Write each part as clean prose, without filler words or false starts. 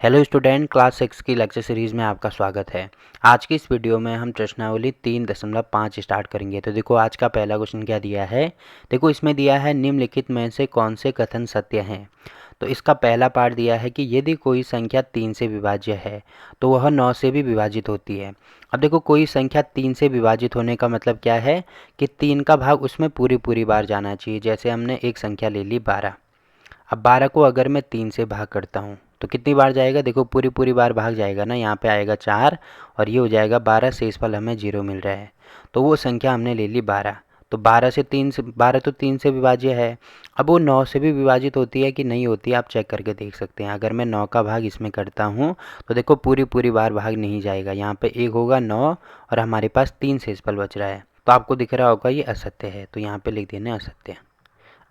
Hello student, class 6 की lecture series में आपका स्वागत है। आज की इस वीडियो में हम प्रश्नावली 3.5 स्टार्ट करेंगे। तो देखो आज का पहला क्वेश्चन क्या दिया है। देखो इसमें दिया है निम्नलिखित में से कौन से कथन सत्य हैं। तो इसका पहला पार्ट दिया है कि यदि कोई संख्या 3 से विभाज्य है तो वह 9 से भी विभाजित होती है। अब देखो कोई संख्या 3 से विभाजित होने का मतलब क्या है कि 3 का भाग उसमें पूरी बार जाना चाहिए। जैसे हमने एक संख्या ले ली 12। अब 12 को अगर मैं 3 से भाग करता हूँ तो कितनी बार जाएगा। देखो पूरी बार भाग जाएगा ना, यहाँ पे आएगा 4 और ये हो जाएगा 12, शेषफल हमें 0 मिल रहा है। तो वो संख्या हमने ले ली 12। तो 12 तो 3 से विभाज्य है। अब वो 9 से भी विभाजित होती है कि नहीं होती है, आप चेक करके देख सकते हैं। अगर मैं 9 का भाग इसमें करता हूँ तो देखो पूरी बार भाग नहीं जाएगा। यहाँ पे 1 होगा 9 और हमारे पास 3 शेषफल बच रहा है। तो आपको दिख रहा होगा ये असत्य है, तो यहाँ पे लिख देना असत्य।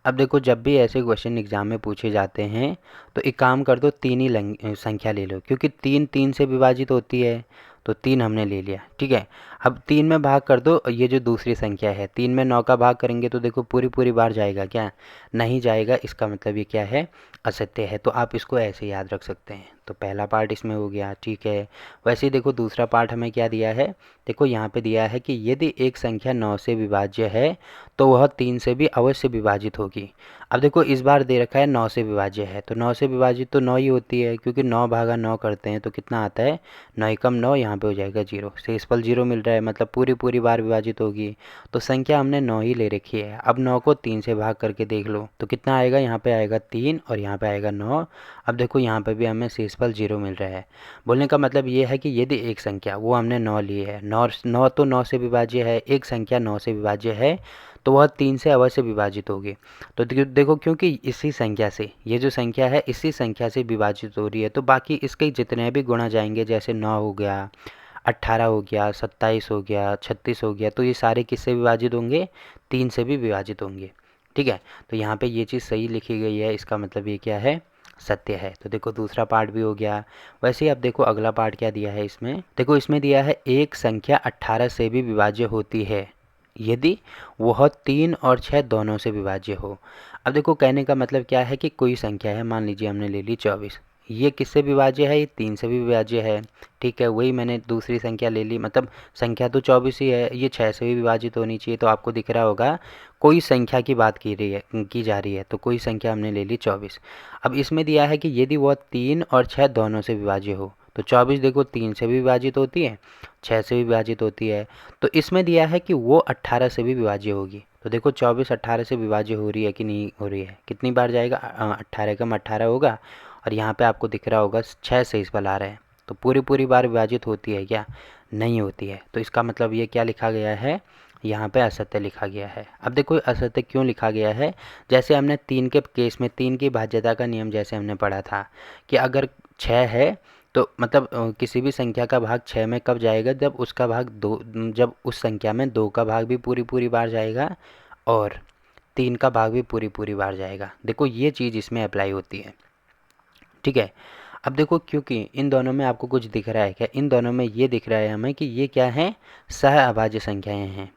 अब देखो जब भी ऐसे क्वेश्चन एग्जाम में पूछे जाते हैं तो एक काम कर दो, तीन ही संख्या ले लो, क्योंकि 3 से विभाजित होती है। तो 3 हमने ले लिया, ठीक है। अब 3 में भाग कर दो, ये जो दूसरी संख्या है 3 में 9 का भाग करेंगे तो देखो पूरी बार जाएगा क्या, नहीं जाएगा। इसका मतलब ये क्या है, असत्य है। तो आप इसको ऐसे याद रख सकते हैं। तो पहला पार्ट इसमें हो गया, ठीक है। वैसे ही देखो दूसरा पार्ट हमें क्या दिया है। देखो यहाँ पे दिया है कि यदि एक संख्या 9 से विभाज्य है तो वह 3 से भी अवश्य विभाजित होगी। अब देखो इस बार दे रखा है 9 से विभाज्य है, तो 9 से विभाजित तो 9 ही होती है, क्योंकि 9 भागा 9 करते हैं तो कितना आता है, 9 एकम 9, यहाँ पे हो जाएगा 0, शेषफल 0 मिल रहा है, मतलब पूरी बार विभाजित होगी। तो संख्या हमने 9 ही ले रखी है। अब 9 को 3 से भाग करके देख लो तो कितना आएगा, यहाँ पे आएगा 3 और यहाँ पे आएगा 9। अब देखो यहाँ पे भी हमें शेषफल 0 मिल रहा है। बोलने का मतलब ये है कि यदि एक संख्या, वो हमने 9 ली है, 9 तो 9 से विभाज्य है, एक संख्या 9 से विभाज्य है तो वह 3 से अवश्य विभाजित होगी। तो देखो क्योंकि इसी संख्या से, ये जो संख्या है इसी संख्या से विभाजित हो रही है, तो बाकी इसके जितने भी गुणा जाएंगे, जैसे 9 हो गया, 18 हो गया, 27 हो गया, 36 हो गया, तो ये सारे किससे विभाजित होंगे, 3 से भी विभाजित होंगे, ठीक है। तो यहाँ पे ये चीज़ सही लिखी गई है, इसका मतलब ये क्या है, सत्य है। तो देखो दूसरा पार्ट भी हो गया। वैसे ही अब देखो अगला पार्ट क्या दिया है इसमें। देखो इसमें दिया है एक संख्या 18 से भी विभाज्य होती है यदि वह 3 और 6 दोनों से विभाज्य हो। अब देखो कहने का मतलब क्या है कि कोई संख्या है, मान लीजिए हमने ले ली 24, ये किससे विभाज्य है, ये 3 से भी विभाज्य है, ठीक है। वही मैंने दूसरी संख्या ले ली, मतलब संख्या तो 24 ही है, ये 6 से भी विभाजित होनी चाहिए। तो आपको दिख रहा होगा कोई संख्या की बात की जा रही है, तो कोई संख्या हमने ले ली 24। अब इसमें दिया है कि यदि वह 3 और 6 दोनों से विभाज्य हो, तो 24 देखो 3 से भी विभाजित होती है, 6 से भी विभाजित होती है। तो इसमें दिया है कि वो 18 से भी विभाज्य होगी। तो देखो 24 18 से विभाज्य हो रही है कि नहीं हो रही है, कितनी बार जाएगा, 18 कम 18 होगा। और यहाँ पे आपको दिख रहा होगा 6 से इस बार आ रहा है, तो पूरी बार विभाजित होती है क्या, नहीं होती है। तो इसका मतलब ये क्या लिखा गया है, यहाँ पे असत्य लिखा गया है। अब देखो असत्य क्यों लिखा गया है, जैसे हमने 3 के केस में 3 की भाज्यता का नियम जैसे हमने पढ़ा था कि अगर 6 है तो मतलब किसी भी संख्या का भाग 6 में कब जाएगा, जब उसका भाग 2, जब उस संख्या में 2 का भाग भी पूरी बार जाएगा और 3 का भाग भी पूरी बार जाएगा। देखो ये चीज़ इसमें अप्लाई होती है, ठीक है। अब देखो क्योंकि इन दोनों में आपको कुछ दिख रहा है क्या, इन दोनों में ये दिख रहा है हमें कि ये क्या है, सहअभाज्य संख्याएं हैं।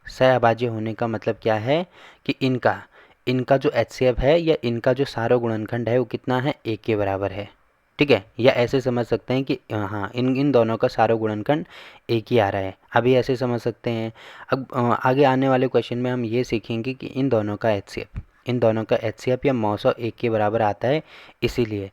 सहअभाज्य होने का मतलब क्या है कि इनका इनका जो एचसीएफ है या इनका जो सारो गुणनखंड है वो कितना है, 1 के बराबर है, ठीक है। या ऐसे समझ सकते हैं कि हाँ इन इन दोनों का सारो गुणनखंड 1 ही आ रहा है, अभी ऐसे समझ सकते हैं। अब आगे आने वाले क्वेश्चन में हम ये सीखेंगे कि इन दोनों का एचसीएफ या मौसा 1 के बराबर आता है, इसीलिए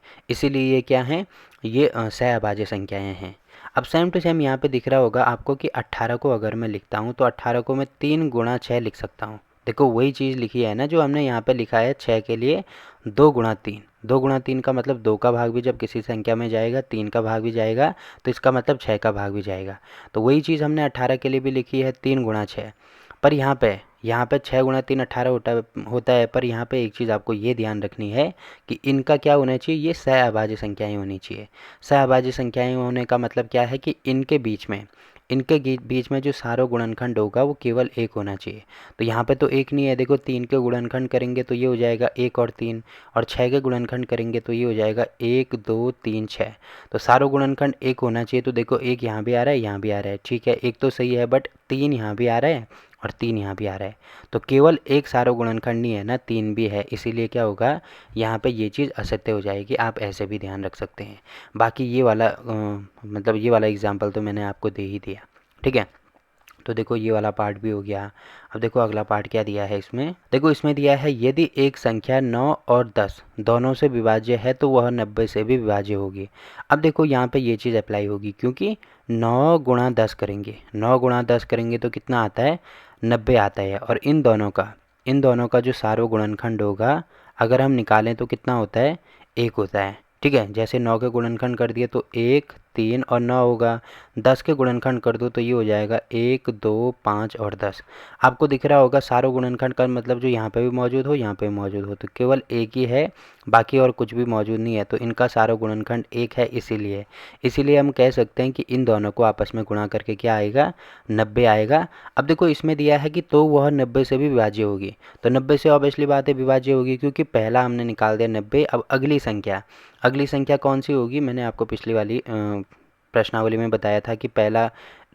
ये क्या है, ये सहअभाज्य संख्याएं हैं। अब सेम टू सेम यहाँ पे दिख रहा होगा आपको कि 18 को अगर मैं लिखता हूँ तो 18 को मैं 3 गुणा 6 लिख सकता हूँ। देखो वही चीज़ लिखी है ना जो हमने यहाँ पे लिखा है 6 के लिए, 2 गुणा 3। 2 गुणा 3 का मतलब 2 का भाग भी जब किसी संख्या में जाएगा 3 का भाग भी जाएगा, तो इसका मतलब 6 का भाग भी जाएगा। तो वही चीज़ हमने 18 के लिए भी लिखी है, 3 गुणा 6। पर यहाँ पे 6 गुणा 3 18 होता है। पर यहाँ पे एक चीज़ आपको ये ध्यान रखनी है कि इनका क्या होना चाहिए, ये सहअभाज्य संख्याएं होनी चाहिए। सहअभाज्य संख्याएं होने का मतलब क्या है कि इनके बीच में जो सारो गुणनखंड होगा वो केवल 1 होना चाहिए। तो यहाँ पे तो 1 नहीं है, देखो 3 के गुणनखंड करेंगे तो ये हो जाएगा 1 और 3, और 6 के गुणनखंड करेंगे तो ये हो जाएगा 1 2 3 6। तो सारो गुणनखंड 1 होना चाहिए। तो देखो 1 यहाँ भी आ रहा है, यहाँ भी आ रहा है, ठीक है, 1 तो सही है, बट 3 यहाँ भी आ रहा है और 3 यहाँ भी आ रहा है, तो केवल एक सार्वगुणनखंड नहीं है ना, 3 भी है, इसीलिए क्या होगा यहाँ पे ये चीज़ असत्य हो जाएगी। आप ऐसे भी ध्यान रख सकते हैं। बाकी ये वाला मतलब ये वाला एग्जाम्पल तो मैंने आपको दे ही दिया, ठीक है। तो देखो ये वाला पार्ट भी हो गया। अब देखो अगला पार्ट क्या दिया है इसमें, देखो इसमें दिया है यदि एक संख्या 9 और 10 दोनों से विभाज्य है तो वह 90 से भी विभाज्य होगी। अब देखो यहाँ पे ये चीज़ अप्लाई होगी, क्योंकि 9 गुणा 10 करेंगे, 9 गुणा 10 करेंगे तो कितना आता है, 90 आता है। और इन दोनों का जो सार्वगुणनखंड होगा अगर हम निकालें तो कितना होता है, 1 होता है, ठीक है। जैसे 9 के गुणनखंड कर दिए तो 1, 3 और 9 होगा। 10 के गुणनखंड कर दो तो ये हो जाएगा 1, 2, 5 और 10। आपको दिख रहा होगा सारों गुणनखंड का मतलब जो यहाँ पे भी मौजूद हो यहाँ पे भी मौजूद हो, तो केवल एक ही है, बाकी और कुछ भी मौजूद नहीं है, तो इनका सारों गुणनखंड 1 है। इसीलिए हम कह सकते हैं कि इन दोनों को आपस में गुणा करके क्या आएगा, 90 आएगा। अब देखो इसमें दिया है कि तो वह 90 से भी विभाज्य होगी, तो 90 से ऑब्वियसली बात है विभाज्य होगी, क्योंकि पहला हमने निकाल दिया 90। अब अगली संख्या कौन सी होगी, मैंने आपको पिछली वाली प्रश्नावली में बताया था कि पहला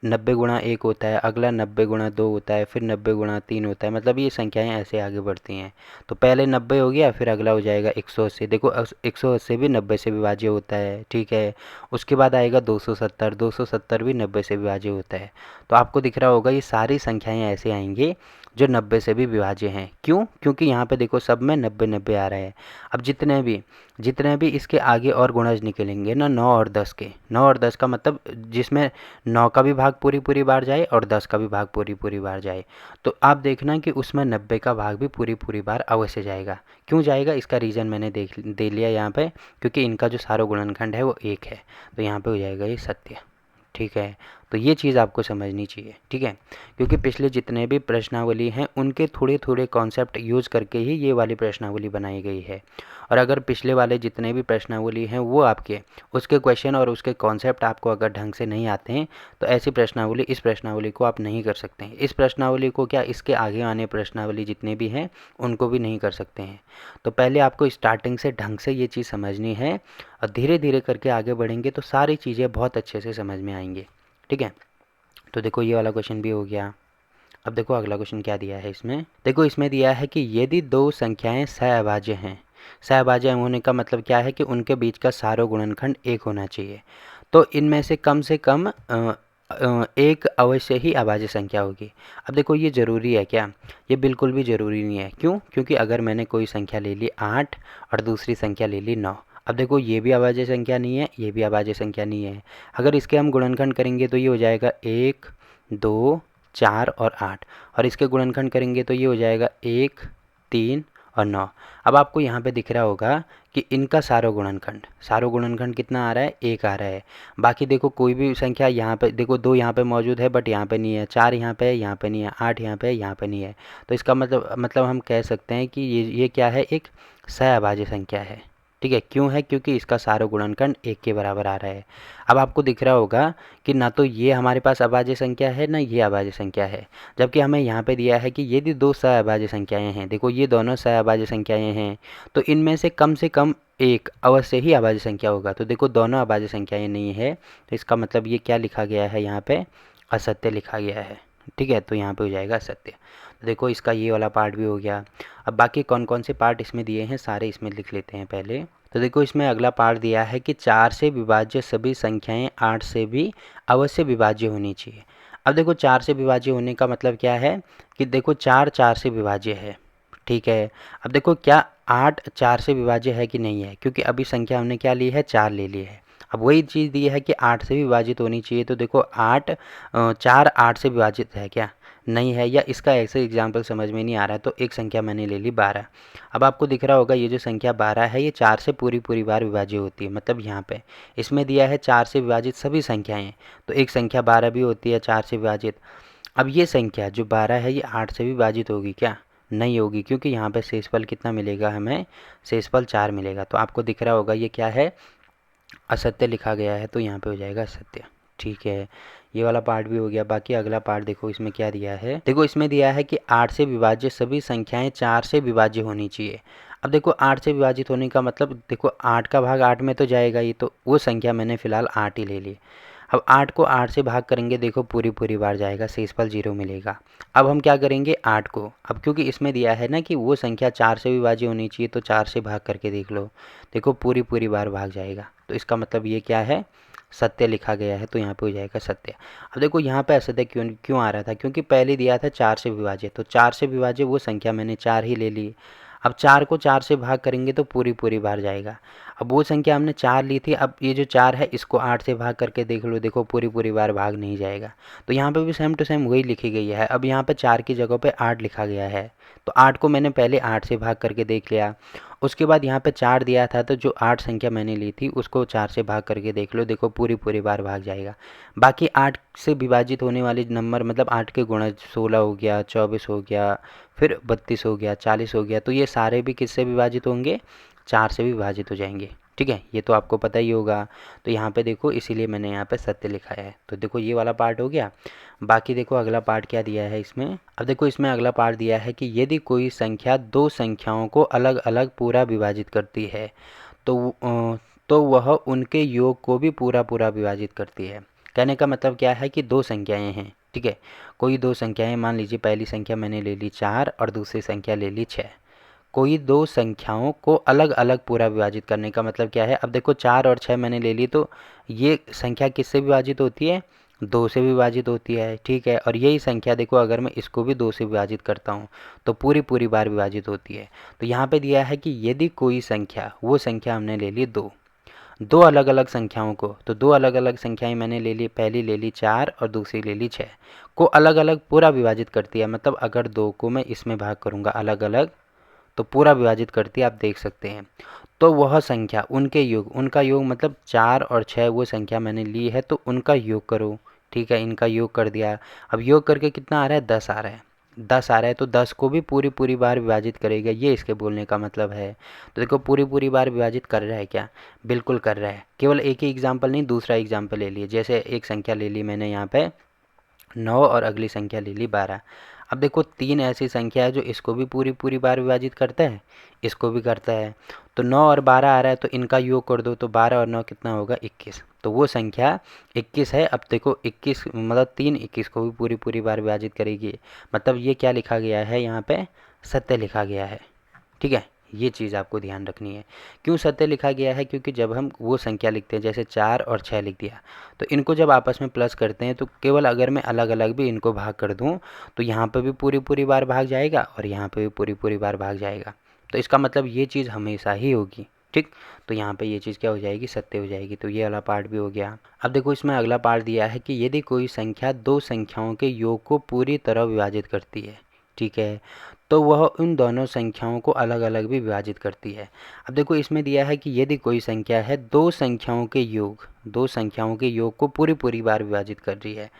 90 गुणा 1 होता है, अगला 90 गुणा 2 होता है, फिर 90 गुणा 3 होता है, मतलब ये संख्याएं ऐसे आगे बढ़ती हैं। तो पहले 90 हो गया, फिर अगला हो जाएगा 180। देखो 180 भी 90 से विभाज्य होता है, ठीक है। उसके बाद आएगा 270, 270 भी 90 से विभाज्य होता है। तो आपको दिख रहा होगा ये सारी संख्याएं ऐसे आएंगी जो 90 से भी विभाज्य हैं। क्यों, क्योंकि यहाँ पे देखो सब में 90 90 आ रहा है। अब जितने भी इसके आगे और गुणज निकलेंगे ना, 9 और 10 के, 9 और 10 का मतलब जिसमें 9 का भी भाग पूरी बार जाए और 10 का भी भाग पूरी बार जाए, तो आप देखना कि उसमें 90 का भाग भी पूरी बार अवश्य जाएगा। क्यों जाएगा, इसका रीज़न मैंने दे लिया यहाँ पे, क्योंकि इनका जो सारा गुणनखंड है वो 1 है, तो यहाँ पे हो जाएगा ये सत्य, ठीक है। तो ये चीज़ आपको समझनी चाहिए, ठीक है, क्योंकि पिछले जितने भी प्रश्नावली हैं उनके थोड़े थोड़े कॉन्सेप्ट यूज़ करके ही ये वाली प्रश्नावली बनाई गई है। और अगर पिछले वाले जितने भी प्रश्नावली हैं वो आपके उसके क्वेश्चन और उसके कॉन्सेप्ट आपको अगर ढंग से नहीं आते हैं तो ऐसी प्रश्नावली, इस प्रश्नावली को आप नहीं कर सकते हैं। इस प्रश्नावली को क्या, इसके आगे आने प्रश्नावली जितने भी हैं उनको भी नहीं कर सकते हैं। तो पहले आपको स्टार्टिंग से ढंग से ये चीज़ समझनी है, और धीरे धीरे करके आगे बढ़ेंगे तो सारी चीज़ें बहुत अच्छे से समझ में आएंगी, ठीक है। तो देखो ये वाला क्वेश्चन भी हो गया। अब देखो अगला क्वेश्चन क्या दिया है इसमें, देखो इसमें दिया है कि यदि दो संख्याएं सहअभाज्य हैं, सहअभाज्य होने का मतलब क्या है कि उनके बीच का सारो गुणनखंड 1 होना चाहिए, तो इनमें से कम एक अवश्य ही अभाज्य संख्या होगी। अब देखो ये ज़रूरी है क्या, ये बिल्कुल भी ज़रूरी नहीं है। क्यों, क्योंकि अगर मैंने कोई संख्या ले ली 8 और दूसरी संख्या ले ली 9, अब देखो ये भी अभाज्य संख्या नहीं है, ये भी अभाज्य संख्या नहीं है। अगर इसके हम गुणनखंड करेंगे तो ये हो जाएगा 1, 2, 4 और 8, और इसके गुणनखंड करेंगे तो ये हो जाएगा 1, 3 और 9। अब आपको यहाँ पे दिख रहा होगा कि इनका सारो गुणनखंड कितना आ रहा है, 1 आ रहा है। बाकी देखो कोई भी संख्या यहाँ पे देखो 2 यहाँ पे मौजूद है बट यहाँ पे नहीं है, 4 यहाँ पे है, यहाँ पे नहीं है, 8 यहाँ पे है, यहाँ पे नहीं है। तो इसका मतलब हम कह सकते हैं कि ये क्या है, एक सहअभाज्य संख्या है, ठीक है। क्यों है, क्योंकि इसका सारा गुणनखंड 1 के बराबर आ रहा है। अब आपको दिख रहा होगा कि ना तो ये हमारे पास अभाज्य संख्या है ना ये अभाज्य संख्या है, जबकि हमें यहाँ पे दिया है कि यदि दो सहअभाज्य संख्याएं हैं, देखो ये दोनों सहअभाज्य संख्याएं हैं, तो इनमें से कम एक अवश्य ही अभाज्य संख्या होगा। तो देखो दोनों अभाज्य संख्याएं नहीं है, तो इसका मतलब ये क्या लिखा गया है, यहाँ पे असत्य लिखा गया है, ठीक है। तो यहाँ पे हो जाएगा असत्य। देखो इसका ये वाला पार्ट भी हो गया। अब बाकी कौन कौन से पार्ट इसमें दिए हैं सारे इसमें लिख लेते हैं पहले। तो देखो इसमें अगला पार्ट दिया है कि 4 से विभाज्य सभी संख्याएं 8 से भी अवश्य विभाज्य होनी चाहिए। अब देखो 4 से विभाज्य होने का मतलब क्या है कि देखो 4 4 से विभाज्य है, ठीक है। अब देखो क्या 8 4 से विभाज्य है कि नहीं है, क्योंकि अभी संख्या हमने क्या ली है, 4 ले ली है। अब वही चीज़ दी है कि 8 से भी विभाजित होनी चाहिए, तो देखो 4 8 से विभाजित है क्या, नहीं है, या इसका ऐसे एग्जाम्पल समझ में नहीं आ रहा है, तो एक संख्या मैंने ले ली 12। अब आपको दिख रहा होगा ये जो संख्या 12 है ये 4 से पूरी बार विभाज्य होती है, मतलब यहाँ पे इसमें दिया है 4 से विभाजित सभी संख्याएं, तो एक संख्या 12 भी होती है 4 से विभाजित। अब ये संख्या जो 12 है ये 8 से भी विभाजित होगी क्या, नहीं होगी, क्योंकि यहाँ पे शेषफल कितना मिलेगा हमें, शेषफल 4 मिलेगा। तो आपको दिख रहा होगा ये क्या है, असत्य लिखा गया है, तो यहाँ पे हो जाएगा असत्य, ठीक है। ये वाला पार्ट भी हो गया। बाकी अगला पार्ट देखो इसमें क्या दिया है, देखो इसमें दिया है कि 8 से विभाज्य सभी संख्याएं 4 से विभाज्य होनी चाहिए। अब देखो 8 से विभाजित होने का मतलब देखो 8 का भाग 8 में तो जाएगा ही, तो वो संख्या मैंने फिलहाल 8 ही ले ली। अब 8 को 8 से भाग करेंगे, देखो पूरी पूरी बार जाएगा, शेषफल 0 मिलेगा। अब हम क्या करेंगे 8 को, अब क्योंकि इसमें दिया है ना कि वो संख्या 4 से भी भाज्य होनी चाहिए, तो 4 से भाग करके देख लो, देखो पूरी पूरी बार भाग जाएगा। तो इसका मतलब ये क्या है, सत्य लिखा गया है, तो यहाँ पे हो जाएगा सत्य। अब देखो यहाँ पे असत्य क्यों क्यों आ रहा था, क्योंकि पहले दिया था 4 से विभाज्य, तो 4 से विभाज्य वो संख्या मैंने 4 ही ले ली। अब 4 को 4 से भाग करेंगे तो पूरी पूरी बार जाएगा। अब वो संख्या हमने 4 ली थी, अब ये जो 4 है इसको 8 से भाग करके देख लो, देखो पूरी पूरी बार भाग नहीं जाएगा। तो यहाँ पे भी सेम टू सेम वही लिखी गई है। अब यहाँ पे 4 की जगह पे 8 लिखा गया है, तो 8 को मैंने पहले 8 से भाग करके देख लिया। उसके बाद यहाँ पे 4 दिया था, तो जो 8 संख्या मैंने ली थी उसको 4 से भाग करके देख लो, देखो पूरी पूरी बार भाग जाएगा। बाकी 8 से विभाजित होने वाले नंबर, मतलब 8 के गुणज 16 हो गया, 24 हो गया, फिर 32 हो गया, 40 हो गया, तो ये सारे भी किससे विभाजित होंगे, 4 से विभाजित हो जाएंगे। ठीक है, ये तो आपको पता ही होगा। तो यहाँ पे देखो इसीलिए मैंने यहाँ पे सत्य लिखा है। तो देखो ये वाला पार्ट हो गया। बाकी देखो अगला पार्ट क्या दिया है इसमें। अब देखो इसमें अगला पार्ट दिया है कि यदि कोई संख्या दो संख्याओं को अलग अलग पूरा विभाजित करती है तो वह उनके योग को भी पूरा पूरा विभाजित करती है। कहने का मतलब क्या है कि दो संख्याएं हैं, ठीक है, कोई दो संख्याएं, मान लीजिए पहली संख्या मैंने ले ली 4 और दूसरी संख्या ले ली 6। कोई दो संख्याओं को अलग अलग पूरा विभाजित करने का मतलब क्या है। अब देखो 4 और 6 मैंने ले ली, तो ये संख्या किससे विभाजित होती है, 2 से विभाजित होती है, ठीक है। और यही संख्या देखो अगर मैं इसको भी 2 से विभाजित करता हूँ तो पूरी पूरी बार विभाजित होती है। तो यहाँ पे दिया है कि यदि कोई संख्या, वो संख्या हमने ले ली दो अलग अलग संख्याओं को, तो दो अलग अलग संख्याएं मैंने ले ली, पहली ले ली 4 और दूसरी ले ली 6, को अलग अलग पूरा विभाजित करती है। मतलब अगर 2 को मैं इसमें भाग करूँगा अलग अलग तो पूरा विभाजित करती है, आप देख सकते हैं। तो वह संख्या उनके योग, उनका योग मतलब 4 और 6 वो संख्या मैंने ली है, तो उनका योग करो, ठीक है, इनका योग कर दिया। अब योग करके कितना आ रहा है, 10 आ रहा है, 10 आ रहा है, तो 10 को भी पूरी पूरी बार विभाजित करेगा, ये इसके बोलने का मतलब है। तो देखो पूरी पूरी बार विभाजित कर रहा है क्या, बिल्कुल कर रहा है। केवल एक ही एग्जाम्पल नहीं, दूसरा एग्जाम्पल ले लिए। जैसे एक संख्या ले ली मैंने यहाँ पे 9 और अगली संख्या ले ली 12। अब देखो 3 ऐसी संख्या है जो इसको भी पूरी पूरी बार विभाजित करता है, इसको भी करता है। तो 9 और 12 आ रहा है, तो इनका योग कर दो, तो 12 और 9 कितना होगा, 21। तो वो संख्या 21 है। अब देखो 21 मतलब 3 21 को भी पूरी पूरी बार विभाजित करेगी। मतलब ये क्या लिखा गया है यहाँ पे, सत्य लिखा गया है, ठीक है। ये चीज़ आपको ध्यान रखनी है। क्यों सत्य लिखा गया है, क्योंकि जब हम वो संख्या लिखते हैं, जैसे 4 और 6 लिख दिया, तो इनको जब आपस में प्लस करते हैं, तो केवल अगर मैं अलग अलग भी इनको भाग कर दूं, तो यहाँ पे भी पूरी पूरी बार भाग जाएगा और यहाँ पे भी पूरी पूरी बार भाग जाएगा। तो इसका मतलब ये चीज़ हमेशा ही होगी, ठीक। तो यहाँ पे ये चीज़ क्या हो जाएगी, सत्य हो जाएगी। तो ये वाला पार्ट भी हो गया। अब देखो इसमें अगला पार्ट दिया है कि यदि कोई संख्या दो संख्याओं के योग को पूरी तरह विभाजित करती है, ठीक है, तो वह उन दोनों संख्याओं को अलग अलग भी विभाजित करती है। अब देखो इसमें दिया है कि यदि कोई संख्या है दो संख्याओं के योग को पूरी पूरी बार विभाजित कर रही है,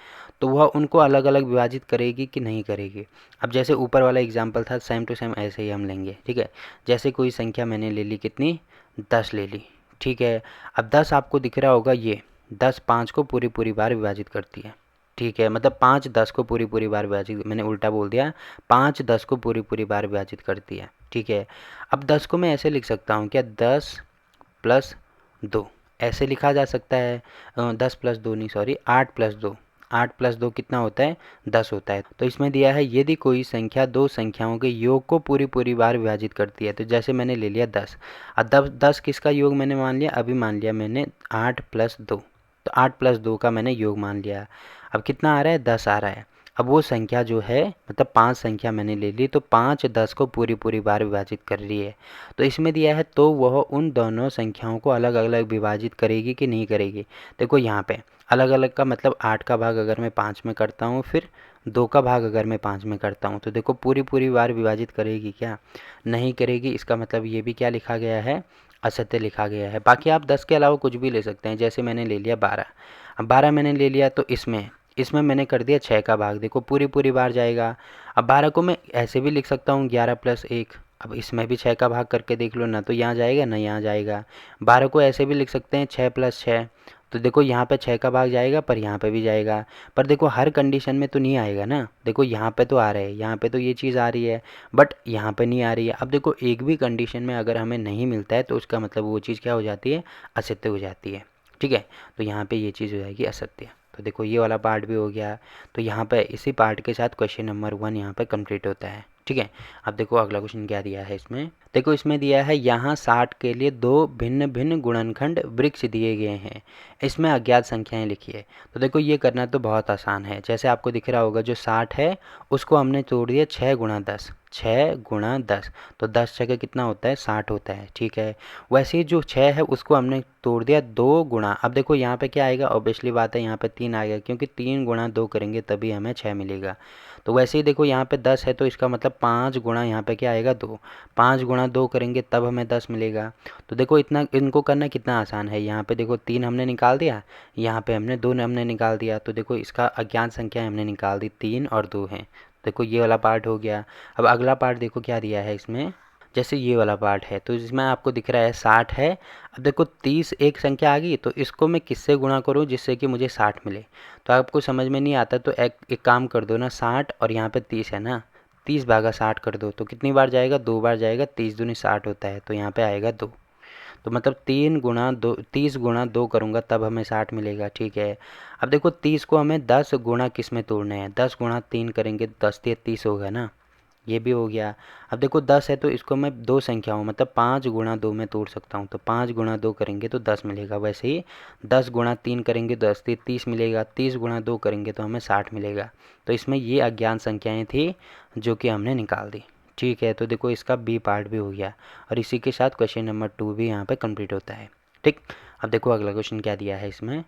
तो वह उनको अलग अलग विभाजित करेगी कि नहीं करेगी। अब जैसे ऊपर वाला एग्जाम्पल था, सेम टू सेम ऐसे ही हम लेंगे, ठीक है। जैसे कोई संख्या मैंने ले ली, कितनी, 10 ले ली, ठीक है। अब 10 आपको दिख रहा होगा, ये 10 5 को पूरी पूरी बार विभाजित करती है, ठीक है। मतलब 5 10 को पूरी पूरी बार विभाजित, मैंने उल्टा बोल दिया, 5 10 को पूरी पूरी बार विभाजित करती है, ठीक है। अब 10 को मैं ऐसे लिख सकता हूँ क्या, 10 प्लस 2 ऐसे लिखा जा सकता है। 10 प्लस 2 नहीं, सॉरी 8 प्लस 2, 8 प्लस 2 कितना होता है, 10 होता है। तो इसमें दिया है यदि कोई संख्या दो संख्याओं के योग को पूरी पूरी बार विभाजित करती है, तो जैसे मैंने ले लिया 10, अब 10 किसका योग मैंने मान लिया, अभी मान लिया मैंने 8 प्लस 2, तो 8 प्लस 2 का मैंने योग मान लिया। अब कितना आ रहा है, 10 आ रहा है। अब वो संख्या जो है, मतलब 5 संख्या मैंने ले ली, तो 5 10 को पूरी पूरी बार विभाजित कर रही है। तो इसमें दिया है तो वह उन दोनों संख्याओं को अलग अलग विभाजित करेगी कि नहीं करेगी। देखो यहाँ पे अलग अलग का मतलब 8 का भाग अगर मैं 5 में करता हूँ, फिर 2 का भाग अगर मैं 5 में करता हूँ, तो देखो पूरी पूरी बार विभाजित करेगी क्या, नहीं करेगी। इसका मतलब ये भी क्या लिखा गया है, असत्य लिखा गया है। बाकी आप 10 के अलावा कुछ भी ले सकते हैं। जैसे मैंने ले लिया 12, अब 12 मैंने ले लिया, तो इसमें मैंने कर दिया 6 का भाग, देखो पूरी पूरी बार जाएगा। अब 12 को मैं ऐसे भी लिख सकता हूँ 11 प्लस 1, अब इसमें भी 6 का भाग करके देख लो ना, तो यहाँ जाएगा ना यहाँ जाएगा। 12 को ऐसे भी लिख सकते हैं 6 प्लस 6, तो देखो यहाँ पे 6 का भाग जाएगा, पर यहाँ पे भी जाएगा। पर देखो हर कंडीशन में तो नहीं आएगा ना, देखो यहाँ पे तो आ रहा है, यहाँ पे तो ये चीज़ आ रही है, बट यहाँ पे नहीं आ रही है। अब देखो एक भी कंडीशन में अगर हमें नहीं मिलता है, तो उसका मतलब वो चीज़ क्या हो जाती है, असत्य हो जाती है, ठीक है। तो यहाँ पे ये चीज़ हो जाएगी असत्य। तो देखो ये वाला पार्ट भी हो गया। तो यहाँ पे इसी पार्ट के साथ क्वेश्चन नंबर 1 यहाँ पे कंप्लीट होता है। ठीक है। अब देखो अगला क्वेश्चन क्या दिया है इसमें। देखो इसमें दिया है यहाँ 60 के लिए 2 भिन्न भिन्न गुणनखंड वृक्ष दिए गए हैं, इसमें अज्ञात संख्याएं लिखिए। तो देखो ये करना तो बहुत आसान है। जैसे आपको दिख रहा होगा जो 60 है उसको हमने तोड़ दिया 6 गुणा 10, 6 गुणा 10, तो 10 जगह कितना होता है 60 होता है। ठीक है। वैसे ही जो 6 है उसको हमने तोड़ दिया 2 गुणा, अब देखो यहाँ पे क्या आएगा, ऑब्वियसली बात है यहाँ पे 3 आएगा, क्योंकि 3 गुणा 2 करेंगे तभी हमें 6 मिलेगा। तो वैसे ही देखो यहाँ पे 10 है तो इसका मतलब 5 गुणा यहाँ पे क्या आएगा 2, 5 गुणा 2 करेंगे तब हमें 10 मिलेगा। तो देखो इतना इनको करना कितना आसान है। यहाँ पे देखो 3 हमने निकाल दिया, यहाँ पे हमने 2 हमने निकाल दिया, तो देखो इसका अज्ञात संख्या हमने निकाल दी 3 और 2 हैं। देखो ये वाला पार्ट हो गया। अब अगला पार्ट देखो क्या दिया है इसमें। जैसे ये वाला पार्ट है तो इसमें आपको दिख रहा है 60 है। अब देखो 30 एक संख्या आ गई, तो इसको मैं किससे गुणा करूं जिससे कि मुझे 60 मिले। तो आपको समझ में नहीं आता तो एक काम कर दो ना, 60 और यहाँ पे 30 है ना, 30 भागा 60 कर दो तो कितनी बार जाएगा, 2 बार जाएगा, 30 दूनी 60 होता है, तो यहाँ पे आएगा 2। तो मतलब 3 गुणा 2, 30 गुणा 2 करूँगा तब हमें 60 मिलेगा। ठीक है। अब देखो 30 को हमें 10 गुणा किस में तोड़ना है, 10 गुणा 3 करेंगे तो 10 3 30 होगा ना, ये भी हो गया। अब देखो 10 है तो इसको मैं दो संख्याओं मतलब 5 गुणा 2 में तोड़ सकता हूँ, तो 5 गुणा 2 करेंगे तो 10 मिलेगा। वैसे ही 10 गुणा 3 करेंगे तो 10 30 मिलेगा, 30 गुणा 2 करेंगे तो हमें 60 मिलेगा। तो इसमें ये अज्ञात संख्याएं थी जो कि हमने निकाल दी। ठीक है। तो देखो इसका बी पार्ट भी हो गया और इसी के साथ क्वेश्चन नंबर 2 भी यहाँ पे कंप्लीट होता है। ठीक। अब देखो अगला क्वेश्चन क्या दिया है इसमें।